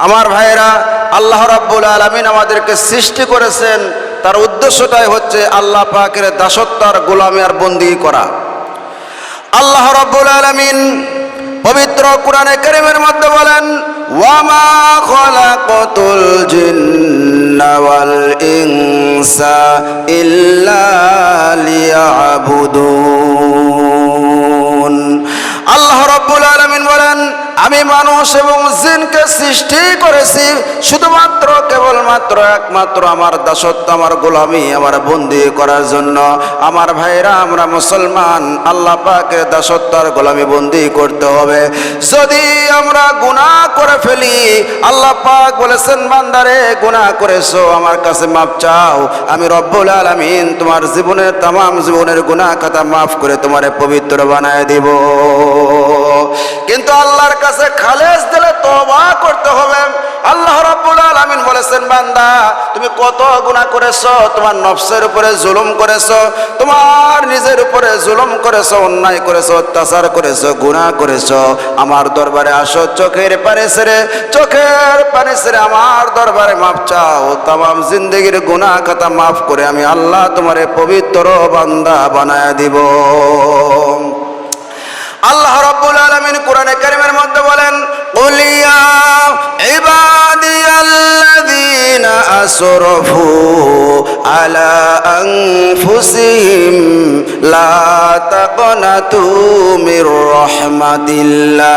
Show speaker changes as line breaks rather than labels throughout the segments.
আমার ভাইয়েরা, আল্লাহ রাব্বুল আলামিন আমাদেরকে সৃষ্টি করেছেন, তার উদ্দেশ্যটাই হচ্ছে আল্লাহ পাকের দাসত্ব আর গোলামি আর বন্দী করা। আল্লাহ রাব্বুল আলামিন পবিত্র কোরআনে কারীমের মধ্যে বলেন, ওয়ামা খালাকাতুল জিন্না ওয়াল ইনসা ইল্লা লিয়াবুদুন। আল্লাহ রাব্বুল আলামিন বলেন, আমি মানুষ এবং জিনকে সৃষ্টি করেছি শুধুমাত্র কেবলমাত্র একমাত্র আমার দাসত্ব, আমার গোলামি, আমার বন্দী করার জন্য। আমার ভাইরা, আমরা মুসলমান, আল্লাহ পাকের দাসত্ব আর গোলামি বন্দী করতে হবে। যদি আমরা গুনাহ করে ফেলি, আল্লাহ পাক বলেছেন, বান্দারে গুনাহ করেছো, আমার কাছে মাপ চাও, আমি রব্বুল আলামিন তোমার জীবনের তামাম জীবনের গুনাহ খাতা মাফ করে তোমারে পবিত্র বানায় দিব। কিন্তু আল্লাহর কাছে খালেস দিলে তওবা করতে হবে। আল্লাহ রাব্বুল আলামিন বলেছেন, বান্দা তুমি কত গুনাহ করেছো, তোমার নফসের উপরে জুলুম করেছো, তোমার নিজের উপরে জুলুম করেছো, অন্যায় করেছো, অত্যাচার করেছো, গুনাহ করেছো। আমার দরবারে আসো, চোখের পানি ছেড়ে আমার দরবারে মাপ চাও, তামাম জিন্দেগির গুনাহ খাতা মাফ করে আমি আল্লাহ তোমারে পবিত্র বান্দা বানায় দিব। আল্লাহ রাব্বুল আলামিন কোরআনে কারীমের মধ্যে বলেন, কুল ইয়া ইবাদিয়াল্লাযীনা আসরাফু আলা আনফুসিহিম লা তাকনাতু মির রাহমাতিল্লাহ।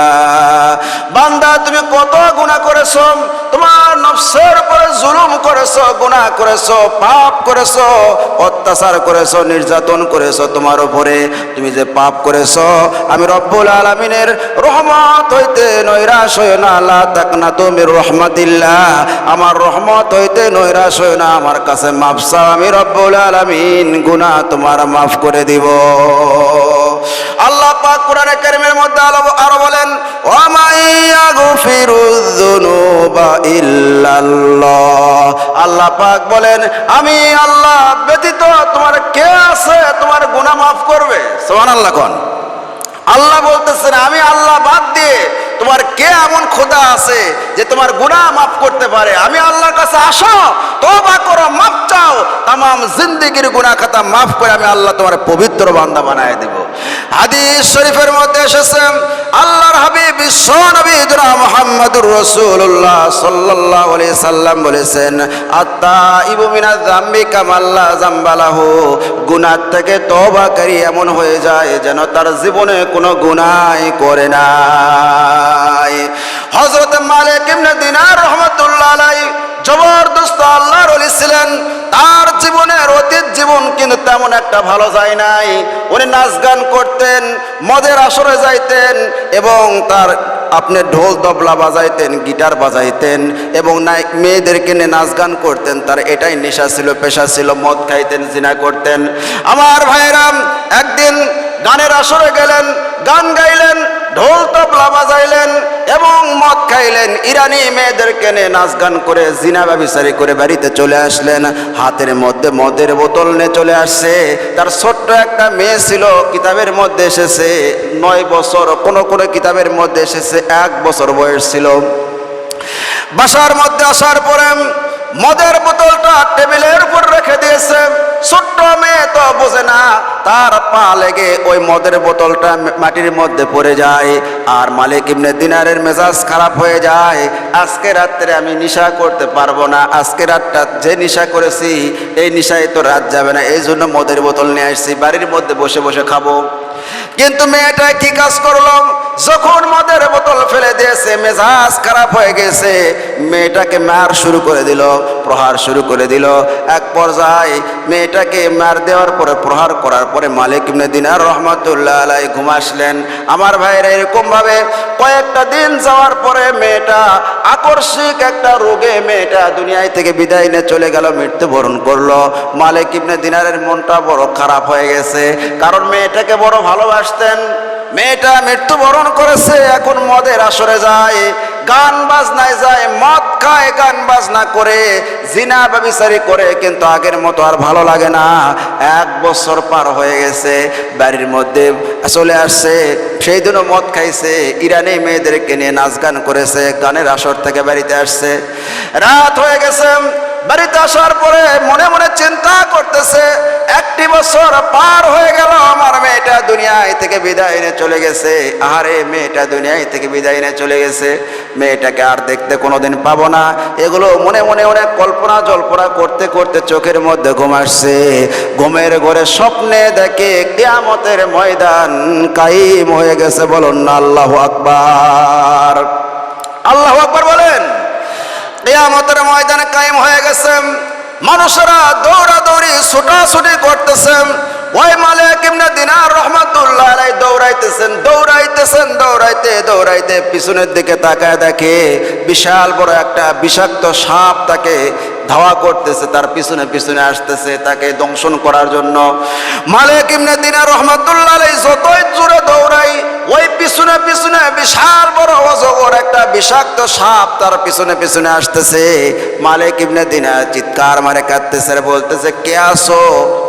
বান্দা তুমি কত গুনাহ করেছো, তোমার নফসের উপরে জুলুম করেছো, গুনাহ করেছো, পাপ করেছো, অত্যাচার করেছো, নির্যাতন করেছো তোমার উপরে। তুমি যে পাপ করেছো, আমি রব্বুল আলামিনের রহমত হইতে নৈরাশ হইও না। লা তাকনাতু মির রাহমাতিল্লাহ, আমার রহমত হইতে নৈরাশ হইও না, আমার কাছে মাফ চাও, আমি রব্বুল আলামিন গুনাহ তোমার মাফ করে দিব। আল্লাহ পাক কোরআনে কারীমের মধ্যে আরো বলেন, ওয়া মাইয়াগফিরুয যুনুবা ইল্লাল্লাহ। আল্লাহ পাক বলেন, আমি আল্লাহ ব্যতীত তোমার কে আছে তোমার গুনাহ মাফ করবে? সুবহানাল্লাহ কোন। আল্লাহ বলতেছেন, আমি আল্লাহ বাদ দিয়ে তোমার কে এমন খোদা আছে যে তোমার গুনাহ মাফ করতে পারে? আমি আল্লাহর কাছে আসো, তওবা করো, মাফ চাও, তামাম জিন্দেগির গুনাহ খাতা মাফ করে আমি আল্লাহ তোমার পবিত্র বান্দা বানায় দেব। হাদিস শরীফের মধ্যে এসেছে, আল্লাহর হাবিব বিশ্ব নবী জনাব মুহাম্মদুর রাসূলুল্লাহ সাল্লাল্লাহু আলাইহি সাল্লাম বলেছেন, আত-তাইবু মিনাজ যামবি কামাল্লা যামবালাহু। গুনাহ থেকে তওবাকারী এমন হয়ে যায় যেন তার জীবনে কোনো গুনাহই করে নাই। হযরত মালিক ইবনে দিনার রাহমাতুল্লাহ আলাইহি জবরদস্ত আল্লাহর ওলি ছিলেন। তার জীবনের অতীত জীবন কিন্তু তেমন একটা ভালো যায় নাই। উনি নাচ গান করতেন, মদের আসরে যাইতেন এবং তার আপনি ঢোল তবলা বাজাইতেন, গিটার বাজাইতেন এবং মেয়েদেরকে নিয়ে নাচ গান করতেন। তার এটাই নেশা ছিল, পেশা ছিল। মদ খাইতেন, জিনা করতেন। আমার ভাইরা, একদিন গানের আসরে গেলেন, গান গাইলেন, ঢোল তবলা বাজাইলেন এবং মদ খাইলেন। ইরানি মেয়েদেরকে নিয়ে নাচ গান করে জিনা ব্যভিচারী করে বাড়িতে চলে আসলেন। হাতের মধ্যে মদের বোতল নিয়ে চলে আসছে। তার ছোট্ট একটা মেয়ে ছিল, কিতাবের মধ্যে এসেছে 9 বছর, কোন কিতাবের মধ্যে এসেছে 1 বছর বয়স ছিল। বাসার মধ্যে আসার পরে মদের বোতলটা টেবিলের উপর রেখে দিয়েছে। ছোট্ট মেয়ে তো বোঝে না, তার পা লেগে ওই মদের বোতলটা মাটির মধ্যে পড়ে যায়। আর মালিক ইবনে দিনারের মেজাজ খারাপ হয়ে যায়। আজকে রাত্রে আমি নেশা করতে পারবো না, আজকে রাতটা যে নেশা করেছি এই নেশায় তো রাত যাবে না, এই জন্য মদের বোতল নিয়ে আসছি, বাড়ির মধ্যে বসে বসে খাবো। কিন্তু মেয়েটা কি কাজ করলো, যখন মদের বোতল ফেলে দিয়েছে, মেজাজ খারাপ হয়ে গেছে, মেয়েটাকে মার শুরু করে দিল, প্রহার শুরু করে দিল। এক পর্যায়ে মেয়েটাকে মার দেওয়ার পরে, প্রহার করার পরে মালিক ইবনে দিনার রাহমাতুল্লাহ আলাইহি ঘুম আসলেন। আমার ভাইরা, এরকম ভাবে কয়েকটা দিন যাওয়ার পরে মেয়েটা আকস্মিক একটা রোগে মেয়েটা দুনিয়ায় থেকে বিদায় নিয়ে চলে গেল, মৃত্যুবরণ করলো। মালিক ইবনে দিনারের মনটা বড় খারাপ হয়ে গেছে, কারণ মেয়েটাকে বড় ভালোবাসতেন। মেয়েটা মৃত্যুবরণ করেছে, এখন মদের আসরে যায়। গান বাজনায় যায়, মদ খায়, গান বাজনা করে, জিনা ব্যভিচারী করে, কিন্তু আগের মতো আর ভালো লাগে না। 1 বছর পার হয়ে গেছে, বাড়ির মধ্যে চলে আসছে, সেই দিনও মদ খাইছে, ইরানি মেয়েদেরকে নিয়ে নাচ গান করেছে, গানের আসর থেকে বাড়িতে আসছে। রাত হয়ে গেছে, বাড়িতে আসার পরে মনে মনে চিন্তা করতেছে, 1 বছর পার হয়ে গেল, আমার মেয়েটা দুনিয়ায় থেকে বিদায় নিয়ে চলে গেছে। আরে মেয়েটা দুনিয়ায় থেকে বিদায় নিয়ে চলে গেছে, মেয়েটাকে আর দেখতে কোনোদিন পাবো না। এগুলো মনে মনে অনেক কল্পনা জল্পনা করতে করতে চোখের মধ্যে ঘুম আসছে। ঘুমের ঘরে স্বপ্নে দেখে কিয়ামতের ময়দান কায়েম হয়ে গেছে। বলুন না আল্লাহু আকবার, আল্লাহু আকবার বলেন। কিয়ামতের ময়দানে কায়েম হয়ে গেছে, মানুষেরা দৌড়াদৌড়ি ছুটাছুটি করতেছে। ওই মালিক ইবনে দিনার রাহমাতুল্লাহ আলাইহি দৌড়াইতে পিছনের দিকে তাকায় দেখে বিশাল বড় একটা বিষাক্ত সাপ তাকে ধাওয়া করতেছে, তার পিছনে পিছনে আসতেছে তাকে দংশন করার জন্য। মালিক ইবনে দিনার রাহমাতুল্লাহ আলাইহি যতই জোরে দৌড়াই, ওই পিছনে পিছনে বিশাল বড় অজগর একটা বিষাক্ত সাপ তার পিছনে পিছনে আসতেছে। মালিক ইবনে দিনার চিৎকার মারে কাঁদতেছে, বলতেছে, কে আসো,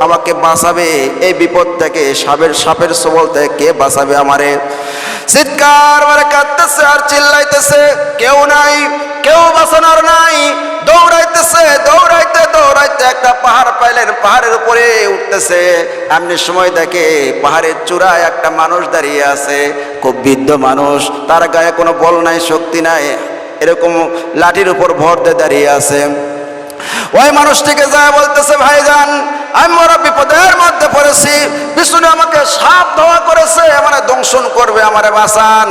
আমাকে বাঁচাবে এই বিপদ থেকে, সাপের সবল থেকে কে বাঁচাবে আমারে? চিৎকার মারে কাঁদতেছে আর চিল্লাইতেছে, কেউ নাই, কেউ বাঁচানোর নাই। দৌড়াইতেছে, দৌড়াইতে দৌড়াইতে একটা পাহাড় পাইলেন, পাহাড়ের উপরে উঠতেছে। এমনি সময় দেখে পাহাড়ের চূড়ায় একটা মানুষ দাঁড়িয়ে আছে, খুব বৃদ্ধ মানুষ, তার গায়ে কোনো বল নাই, শক্তি নাই, এরকম লাঠির উপর ভর দিয়ে দাঁড়িয়ে আছে। ওই মানুষটিকে যায় বলতেছে, ভাইজান, আমি বড় বিপদের মধ্যে পড়েছি, পিছনে আমাকে সাপ ধাওয়া করেছে, আমারে দংশন করবে, আমারে বাঁচান।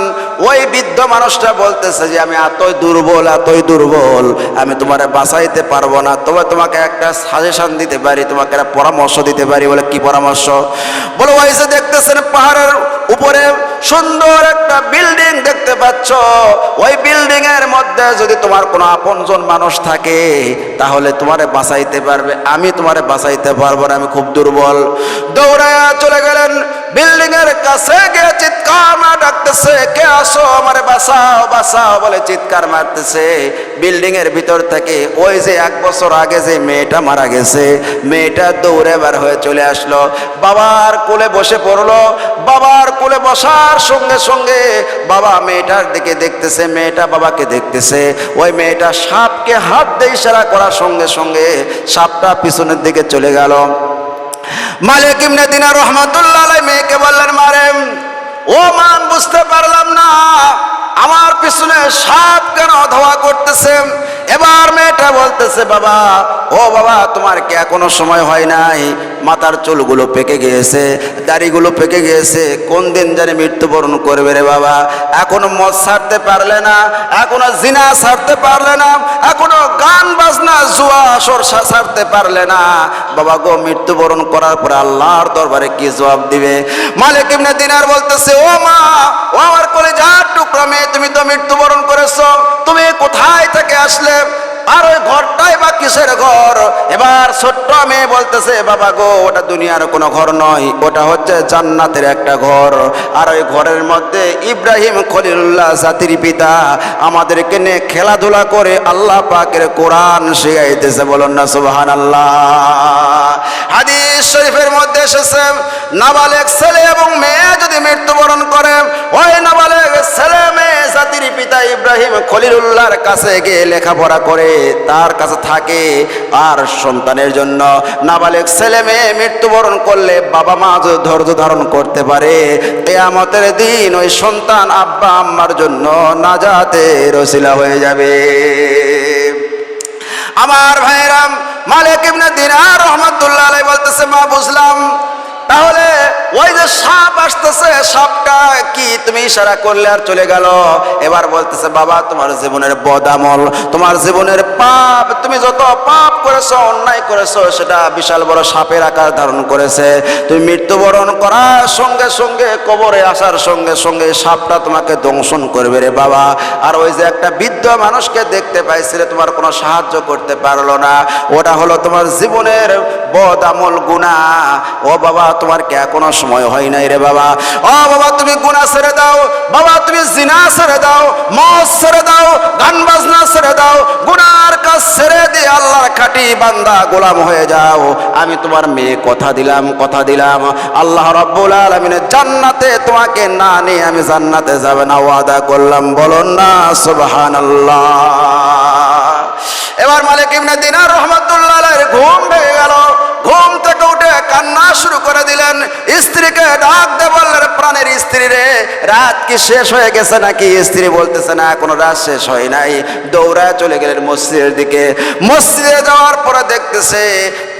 ওই বৃদ্ধ মানুষটা বলতেছে যে আমি এতই দুর্বল, আমি তোমারে বাঁচাইতে পারবো না, তবে তোমাকে একটা সাজেশন দিতে পারি, তোমাকে একটা পরামর্শ দিতে পারি। বলে, কি পরামর্শ? বলে, ওই যে দেখতেছেন পাহাড়ের উপরে সুন্দর একটা বিল্ডিং দেখতে পাচ্ছ, ওই বিল্ডিং এর মধ্যে যদি তোমার কোনো আপনজন মানুষ থাকে তাহলে তোমারে বাঁচাইতে পারবে, আমি তোমারে বাঁচাইতে পারবো না, আমি খুব দুর্বল। দৌড়ায়া চলে গেলেন, বিল্ডিং এর কাছে গিয়ে চিৎকার মার ডাকতেছে, কে আসো, আমারে বাঁচাও বাঁচাও বলে চিৎকার মারতেছে। বিল্ডিং এর ভিতর থেকে ওই যে 1 বছর আগে যে মেয়েটা মারা গেছে, মেয়েটা দৌড়ে বার হয়ে চলে আসলো, বাবার কোলে বসে পড়লো। বাবার কোলে বসার সঙ্গে সঙ্গে বাবা মেয়েটার দিকে দেখতেছে, মেয়েটা বাবাকে দেখতেছে। ওই মেয়েটা সাপকে হাত দিয়ে ইশারা করার সঙ্গে সঙ্গে সাপটা পিছনের দিকে চলে গেল। মালিক ইবনে দিনার রাহমাতুল্লাহ আলাইহি মেয়েকে বললেন, মারে, ও মা, বুঝতে পারলাম না আমার পিছনে সাপ কেন ধাওয়া করতেছে। এবার মেয়েটা বলতেছে, বাবা, ও বাবা, তোমার কি এখনো সময় হয় নাই? মাথার চুলগুলো পেকে গিয়েছে, দাড়িগুলো পেকে গিয়েছে, কোন দিন জানি মৃত্যুবরণ করবে রে বাবা। এখনো মদ ছাড়তে পারলে না, এখনো জিনা ছাড়তে পারলে না, এখনো গান বাজনা জুয়া আসর ছাড়তে পারলে না। বাবা গো, মৃত্যুবরণ করার পরে আল্লাহর দরবারে কি জবাব দিবে? মালিক ইবনে দিনার বলতেছে, ও মা, ও আমার কলিজার টুকরা মেয়ে, তুমি তো মৃত্যুবরণ করেছো, তুমি কোথায় থেকে আসলে? আর ওই ঘরটাই বা কিসের ঘর? এবার ছোট্ট মেয়ে বলতেছে, বাবা গো, ওটা দুনিয়ার কোনো ঘর নয়, ওটা হচ্ছে জান্নাতের একটা ঘর। আর ওই ঘরের মধ্যে ইব্রাহিম খলিলুল্লাহ জাতির পিতা আমাদেরকে নিয়ে খেলাধুলা করে আল্লাহ পাকের কোরআন শিখাইতেছে। বলুন না সুবহানাল্লাহ। হাদিস শরীফের মধ্যে এসেছে, নাবালেগ ছেলে এবং মেয়ে যদি মৃত্যুবরণ করে, ওই নাবালেগ ছেলে মেয়ে জাতির পিতা ইব্রাহিম খলিলুল্লাহর কাছে গিয়ে লেখাপড়া করে, তার কাছে থাকে। আর সন্তানের জন্য নাবালেগ ছেলে মেয়ে মৃত্যুবরণ করলে বাবা মা যদি ধৈর্য ধারণ করতে পারে, কিয়ামতের দিন ওই সন্তান আব্বা আম্মার জন্য নাজাতের ওসিলা হয়ে যাবে। আমার ভাইরাম, মালিক ইবনে দিনার রাহমাতুল্লাহ আলাইহি বলতেছে, মা, বুঝলাম, তাহলে ওই যে সাপ আসতেছে, সাপটা কি তুমি ইশারা করলে আর চলে গেল। এবার বলতেছে, বাবা, তোমার জীবনের বদামল, তোমার জীবনের পাপ, তুমি যত পাপ করেছো, অন্যায় করেছো, সেটা বিশাল বড় সাপের আকার ধারণ করেছে। তুমি মৃত্যুবরণ করার সঙ্গে সঙ্গে, কবরে আসার সঙ্গে সঙ্গে সাপটা তোমাকে দংশন করবে রে বাবা। আর ওই যে একটা বৃদ্ধ মানুষকে দেখতে পাইছিলে, তোমার কোনো সাহায্য করতে পারলো না, ওটা হলো তোমার জীবনের বদামল গুনাহ। ও বাবা, তোমার কি এখনো সময় হয় নাই রে বাবা? ও বাবা, তুমি গুনাহ ছেড়ে দাও, বাবা তুমি জিনা ছেড়ে দাও, মদ ছেড়ে দাও, গান বাজনা ছেড়ে দাও, গুনার কাজ ছেড়ে দিয়ে আল্লাহর খাঁটি বান্দা গোলাম হয়ে যাও। আমি তোমার মেয়ে কথা দিলাম, কথা দিলাম, আল্লাহ রাব্বুল আলামিনের জান্নাতে তোমাকে না নিয়ে আমি জান্নাতে যাবে না ওয়াদা করলাম। বলুন না সুবহানাল্লাহ। এবার মালিক ইবনে দিনার রাহমাতুল্লাহ আলাইহির ঘুম ভেঙে গেল। ঘুম থেকে উঠে কান্না শুরু করে দিলেন। স্ত্রীকে ডাক দিয়ে বললেন, প্রাণের স্ত্রী রে, রাত কি শেষ হয়ে গেছে নাকি? স্ত্রী বলতেছে না, কোনো রাত শেষ হয় নাই। দৌড়ায় চলে গেলেন মসজিদের দিকে। মসজিদে যাওয়ার পরে দেখতেছে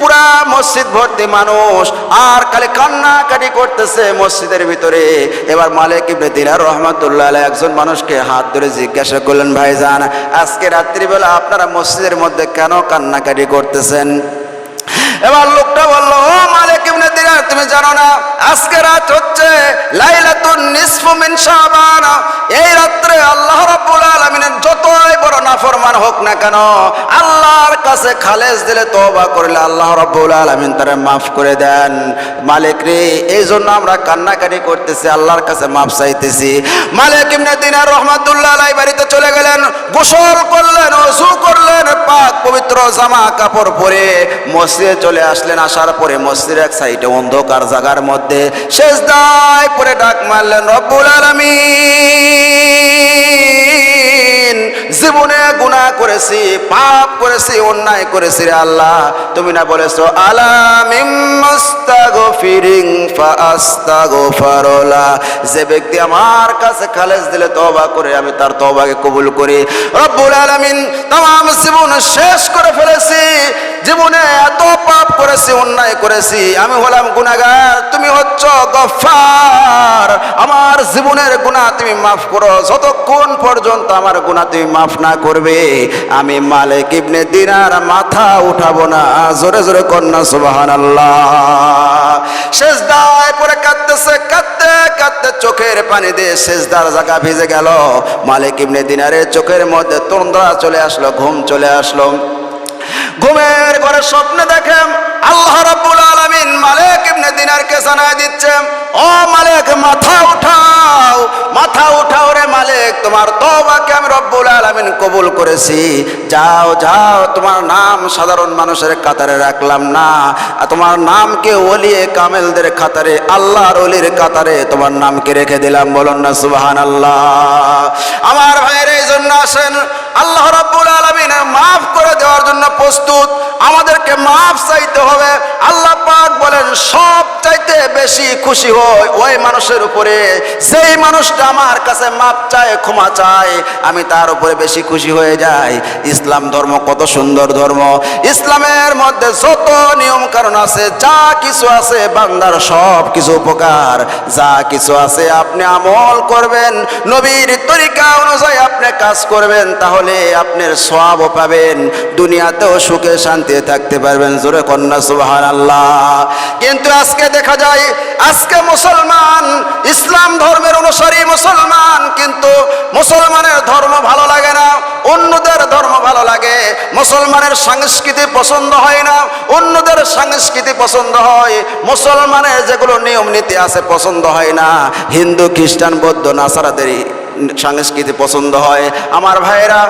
পুরা মসজিদ ভর্তি মানুষ, আর খালি কান্নাকাটি করতেছে মসজিদের ভিতরে। এবার মালিক ইবনে দিনার রাহমাতুল্লাহ আলাইহি একজন মানুষকে হাত ধরে জিজ্ঞাসা করলেন, ভাইজান আজকে রাত্রিবেলা আপনারা মসজিদের মধ্যে কেন কান্নাকাটি করতেছেন? এবার লোকটা বলল, ও মালিক ইবনে দিনার, তুমি জানো না আজকে রাত হচ্ছে লাইলাতুন নিসফু মিন শাবান। এই রাত্রে আল্লাহ রাব্বুল আলামিনের যতই বড় নাফরমান হোক না কেন, আল্লাহর কাছে খালেস দিলে তওবা করলে আল্লাহ রাব্বুল আলামিন তারে মাফ করে দেন। মালিক রে, এই জন্য আমরা কান্নাকাটি করতেছি, আল্লাহর কাছে মাফ চাইতেছি। মালিক ইবনে দিনার রাহমাতুল্লাহ আলাইহি বাড়িতে চলে গেলেন, গোসল করলেন, ওযু করলেন, পাক পবিত্র জামা কাপড় পরে মসজিদে চলে আসলেন। আসার পরে মসজিদের এক সাইডে অন্ধকার জায়গার মধ্যে সেজদায় পরে ডাক মারলেন, রব্বুল আলামিন, জীবনে গুনাহ করেছি, পাপ করেছি, অন্যায় করেছি রে আল্লাহ। তুমি না বলেছো আলা মিম্মাস্তাগফিরিন ফাআস্তাগফিরুল্লাহ, যে ব্যক্তি আমার কাছে খালেস দিলে তওবা করে আমি তার তওবাকে কবুল করি। রব্বুল আলামিন, तमाम জীবন শেষ করে ফেলেছি, জীবনে এত পাপ করেছি, অন্যায় করেছি, আমি হলাম গুনাহগার, তুমি হচ্ছ গফফার। আমার জীবনের গুনাহ তুমি মাফ করো, যতক্ষণ পর্যন্ত আমার গুনাহ তুমি মাফ না করবে আমি মালিক ইবনে দিনার মাথা উঠাবো না। জোরে জোরে কন্যা সুবহানাল্লাহ। সেজদায় পড়ে কাঁদতেছে, কাঁদতে কাঁদতে চোখের পানি দিয়ে সেজদার জায়গা ভিজে গেল। মালিক ইবনে দিনারের চোখের মধ্যে তন্দ্রা চলে আসলো, ঘুম চলে আসলো। ঘুমের ঘরে স্বপ্নে দেখেন আল্লাহ রাব্বুল আলামিন মালিক ইবনে দিনারকে জানায় দিচ্ছেন, ও মালিক মাথা উঠাও, মাথা উঠাও রে মালিক, তোমার তওবাকে আমি রব্বুল আলামিন কবুল করেছি। যাও যাও, তোমার নাম সাধারণ মানুষের কাতারে রাখলাম না, তোমার নামকে ওলিয়ে কামেলদের কাতারে, আল্লাহর ওলির কাতারে তোমার নামকে রেখে দিলাম। বলুন না সুবহানাল্লাহ। আমার ভাইয়ের এই জন্য আসেন, আল্লাহ রাব্বুল আলামিন মাফ করে দেওয়ার জন্য প্রস্তুত, আমাদেরকে মাফ চাইতে হবে। আল্লাহ পাক বলেন সব চাইতে বেশি খুশি হয় ওই মানুষের উপরে, সেই মানুষটা আমার কাছে মাফ চায়, ক্ষমা চায়, আমি তার উপরে বেশি খুশি হয়ে যাই। ইসলাম ধর্ম কত সুন্দর ধর্ম। ইসলামের মধ্যে যত নিয়ম কারণ আছে, যা কিছু আছে বান্দার সব কিছু উপকার, যা কিছু আছে আপনি আমল করবেন, নবীর তরিকা অনুযায়ী আপনি কাজ করবেন, তাহলে আপনার সওয়াবও পাবেন, দুনিয়াতেও সুখে শান্তিতে থাকতে পারবেন। জোরে কন্যা সুবহানাল্লাহ। কিন্তু আজকে দেখা যায়, আজকে মুসলমান, ইসলাম ধর্মের অনুসারী মুসলমান, কিন্তু মুসলমানের ধর্ম ভালো লাগে না, অন্যদের ধর্ম ভালো লাগে। মুসলমানের সংস্কৃতি পছন্দ হয় না, অন্যদের সংস্কৃতি পছন্দ হয়। মুসলমানের যেগুলো নিয়ম নীতি আছে পছন্দ হয় না, হিন্দু খ্রিস্টান বৌদ্ধ নাসারাদের সংস্কৃতি পছন্দ হয়। আমার ভাইয়েরা,